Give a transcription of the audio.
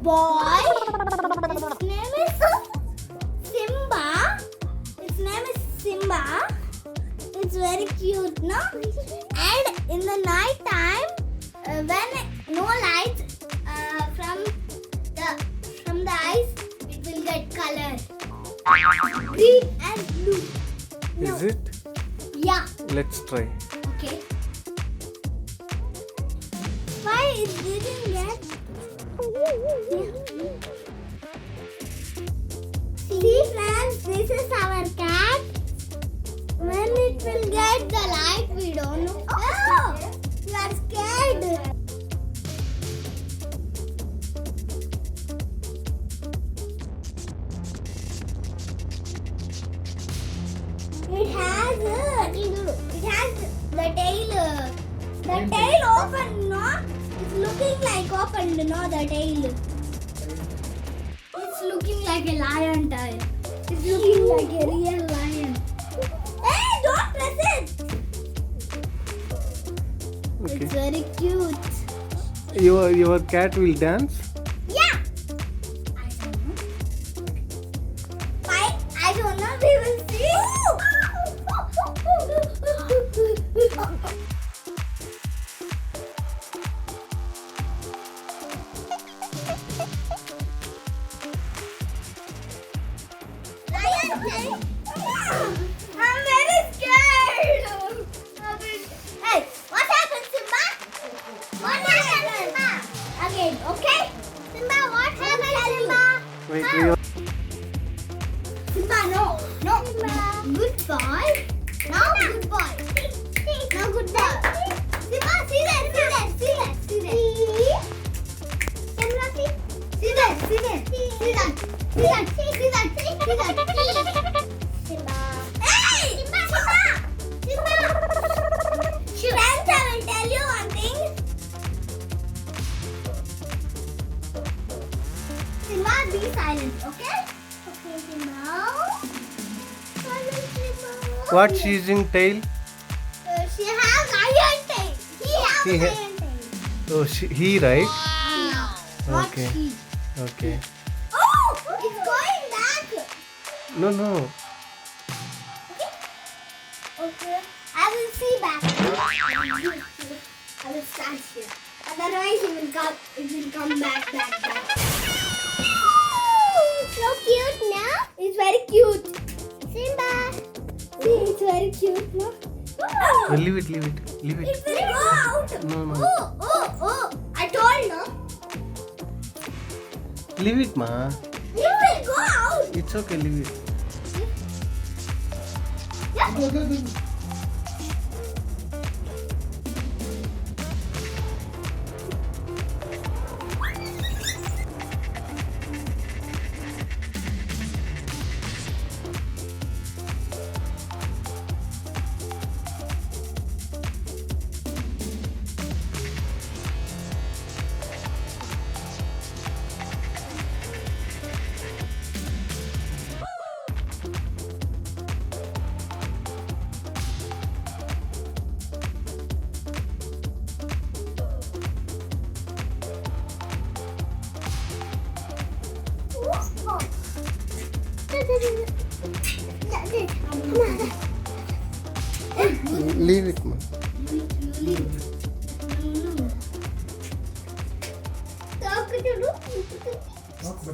boy. His name is Simba. His name is Simba. It's very cute, no? And in the night time, when no light from the eyes, it will get color. Green and blue. No. Is it? Yeah. Let's try. Okay. Why it didn't get? See friends, this is our cat. When it will get the light, we don't know. Oh, you are scared. It has the tail. The tail open, no? It's looking like opened, no? The tail. It's looking like a lion tail. It's looking like a real lion. Hey, don't press it. Okay. It's very cute. Your cat will dance? Yeah. I don't know. We will see. I'm very scared. Hey, what happened, Simba? What happened, Simba? Again, okay? Simba, what happened, Simba? Wait, Simba, no. Good boy. Now good boy. Now good boy. Simba, see that. Camera, see that. Simba. Hey! Simba! Friends, I will tell you one thing. Simba, be silent, okay? Okay, Simba. Silent, Simba. What's using tail? She has iron tail. He has He ha- iron tail. Oh, he right? Not Okay. she. Okay. Oh! It's going back. No. Okay. I will see back. I will start here. Otherwise, it will come back. So cute, no? It's very cute. Simba. See, it's very cute, no? Oh, leave it. It will go out. No. Oh. I told, no? Leave it, ma. It will go out. It's okay, leave it. Yeah. Leave it, ma. Talk to